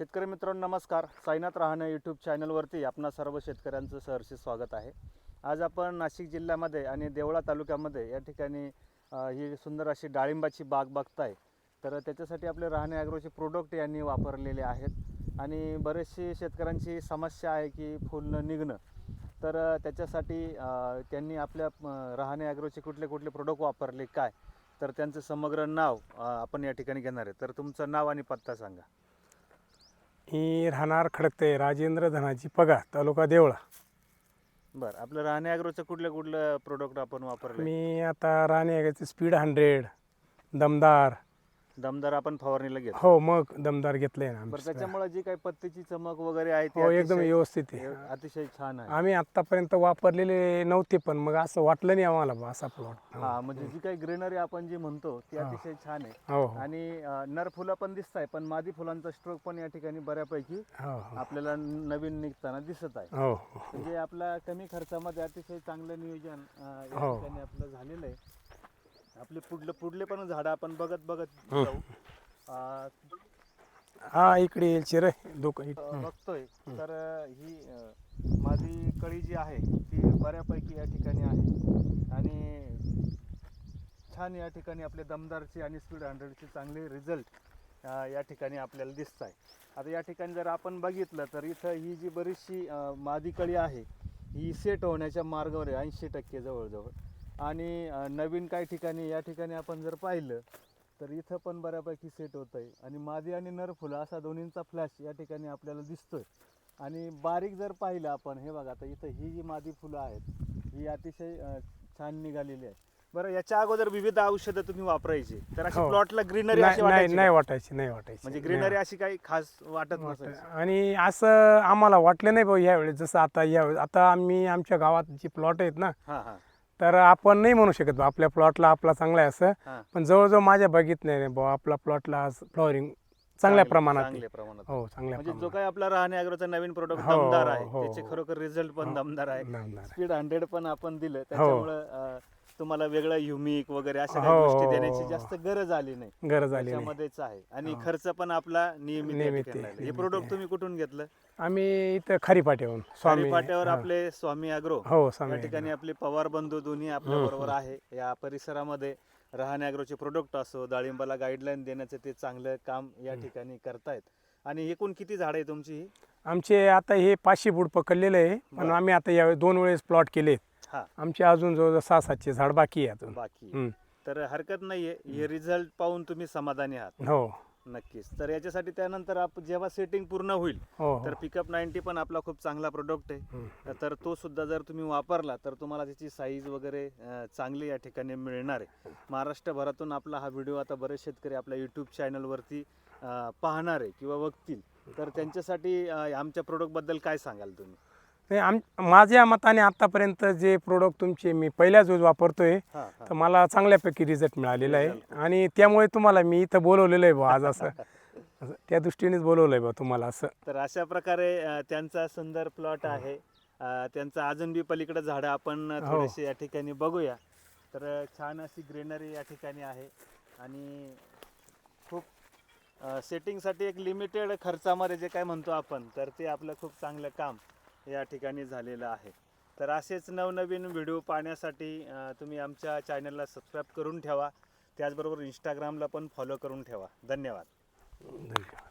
शेतकरी मित्रांनो नमस्कार. साईनाथ रहाणे यूट्यूब चॅनलवरती आपणा सर्व शेतकऱ्यांचं सहर्ष स्वागत आहे. आज आपण नाशिक जिल्ह्यामध्ये आणि देवळा तालुक्यामध्ये या ठिकाणी ही सुंदर अशी डाळिंबाची बाग बघताय. तर त्याच्यासाठी आपले रहाणे ॲग्रोचे प्रोडक्ट यांनी वापरलेले आहेत आणि बरेचसे शेतकऱ्यांची समस्या आहे की फुल न निघणं. तर त्याच्यासाठी त्यांनी आपल्या रहाणे ॲग्रोचे कुठले कुठले प्रोडक्ट वापरले काय, तर त्यांचं समग्र नाव आपण या ठिकाणी घेणार आहे. तर तुमचं नाव आणि पत्ता सांगा. मी राहणार खडकते राजेंद्र धनाजी पगार, तालुका देवळा. बरं, आपलं रहाणे ॲग्रोचं कुठलं प्रोडक्ट आपण वापरले? मी आता राहण्याचे स्पीड 100 दमदार. दमदार आपण फवारणीला घेतो. हो, मग दमदार घेतलंय ना. बरं, त्याच्यामुळे जी काही पत्तीची चमक वगैरे आहे ती हो, एकदम व्यवस्थित आहे. अतिशय छान आहे. आम्ही आतापर्यंत वापरलेले नव्हते, पण मग असं वाटलं नाही आम्हाला बा असा प्लॉट. हा, म्हणजे जी काही ग्रीनरी आपण जी म्हणतो ती अतिशय छान आहे. हो आणि नर फुलं पण दिसत आहे, पण मादी फुलांचा स्ट्रोक पण या ठिकाणी बऱ्यापैकी हो आपल्याला नवीन निघताना दिसत आहे. हो म्हणजे आपल्या कमी खर्चामध्ये अतिशय चांगलं नियोजन या हो. ठिकाणी आपलं झालेलं आहे. आपले पुढले पण झाडं आपण बघत जाऊ. हा, इकडे येईल चिरे बघतोय तर ही माझी कळी जी आहे ती बऱ्यापैकी या ठिकाणी आहे आणि छान या ठिकाणी आपले दमदारचे आणि स्पीड 100चे चांगले रिझल्ट या ठिकाणी आपल्याला दिसत आहे. आता या ठिकाणी जर आपण बघितलं तर इथं ही जी बरीचशी मादी कळी आहे ही सेट होण्याच्या मार्गावर आहे 80% जवळजवळ. आणि नवीन काही ठिकाणी या ठिकाणी आपण जर पाहिलं तर इथं पण बऱ्यापैकी सेट होत आहे आणि मादी आणि नर फुलं असा दोन्हींचा फ्लॅश या ठिकाणी आपल्याला दिसतोय. आणि बारीक जर पाहिलं आपण, हे बघा आता इथं ही जी मादी फुलं आहेत ही अतिशय छान निघालेली आहे. बरं, याच्या अगोदर विविध औषधं तुम्ही वापरायची तर अशी हो. प्लॉटला ग्रीनरी अशी वाटायची नाही का? वाटायची म्हणजे ग्रीनरी अशी काही खास वाटत वाटत. नसायची. आणि असं आम्हाला वाटलं नाही भाऊ यावेळेस, जसं यावेळेस आता आम्ही आमच्या गावात जी प्लॉट आहेत ना, हां हां तर आपण नाही म्हणू शकत बा आपल्या प्लॉटला आपला चांगला आहे असं. हां. पण जवळजवळ माझ्या बघित नाही बा आपला प्लॉटला फ्लॉवरिंग चांगल्या प्रमाणात आहे. चांगल्या प्रमाणात. हो, चांगल्या म्हणजे जो प्रमाणात. काही आपला रहाणे ॲग्रोचा नवीन प्रोडक्ट हो, दमदार आहे हो, त्याचे हो. खरोखर रिझल्ट पण हो, दमदार आहे. दमदार आहे. स्पीड 100 पण आपण दिलं त्याच्यामुळं तुम्हाला वेगळं युमिक वगैरे अशा काही हो, गोष्टी हो, देण्याची हो. जास्त गरज आली नाही. गरज आली नाही. त्याच्यामध्येच आहे आणि हो. खर्च पण आपला नियमित या नियमित ठिकाणी आहे, राहिला. हे नियमित प्रोडक्ट आहे. तुम्ही कुठून घेतलं? आम्ही इथं खरीपाट्याहून स्वामी पाट्यावर हा. आपले स्वामी ॲग्रो हो, या स्वामी ठिकाणी आपले पवार बंधू दोन्ही आपल्या बरोबर आहे. या परिसरामध्ये रहाणे ॲग्रोचे प्रोडक्ट असो, डाळिंबाला गाईडलाईन देण्याचं ते चांगलं काम या ठिकाणी करतायत. आणि एकूण किती झाड आहे तुमची ही? आमचे आता हे 500 बुड पकडलेलं आहे, पण बरं. आम्ही आता यावेळी 2 वेळेस प्लॉट केले. हा, आमचे अजून जवळजवळ 6-700 झाड बाकी आहे अजून. बाकी. तर हरकत नाहीये, हे रिझल्ट पाहून तुम्ही समाधानी आहात. हो नक्कीच. तर याच्यासाठी त्यानंतर आपण जेव्हा सेटिंग पूर्ण होईल हो तर पिकअप 90 पण आपला खूप चांगला प्रोडक्ट आहे. तर तो सुद्धा जर तुम्ही वापरला तर तुम्हाला त्याची साईज वगैरे चांगली या ठिकाणी मिळणार आहे. महाराष्ट्रभरातून आपला हा व्हिडिओ आता बरेच शेतकरी आपल्या यूट्यूब चॅनलवरती पाहणार आहे किंवा बघतील. तर त्यांच्यासाठी आमच्या प्रोडक्टबद्दल काय सांगाल तुम्ही? नाही, माझ्या मताने आतापर्यंत जे प्रोडक्ट तुमचे मी पहिल्याच वेळेस वापरतोय, हां हां. तर मला चांगल्यापैकी रिझल्ट मिळालेला आहे. Result. आणि त्यामुळे तुम्हाला मी इथं बोलवलेलं आहे बा आज असं त्या दृष्टीनेच बोलवलं आहे बा तुम्हाला असं. तर अशा प्रकारे त्यांचा सुंदर प्लॉट आहे. त्यांचा अजून बी पलीकडे झाडं आपण हो. थोडेसे या ठिकाणी बघूया. तर छान अशी ग्रीनरी या ठिकाणी आहे आणि खूप सेटिंगसाठी एक लिमिटेड खर्चामध्ये जे काय म्हणतो आपण, तर ते आपलं खूप चांगलं काम या ठिकाणी झालेलं आहे. तर असेच नवनवीन व्हिडिओ पाहण्यासाठी तुम्ही आमच्या चॅनलला सबस्क्राईब करून ठेवा. त्याचबरोबर इंस्टाग्रामला पण फॉलो करून ठेवा. धन्यवाद. धन्यवाद.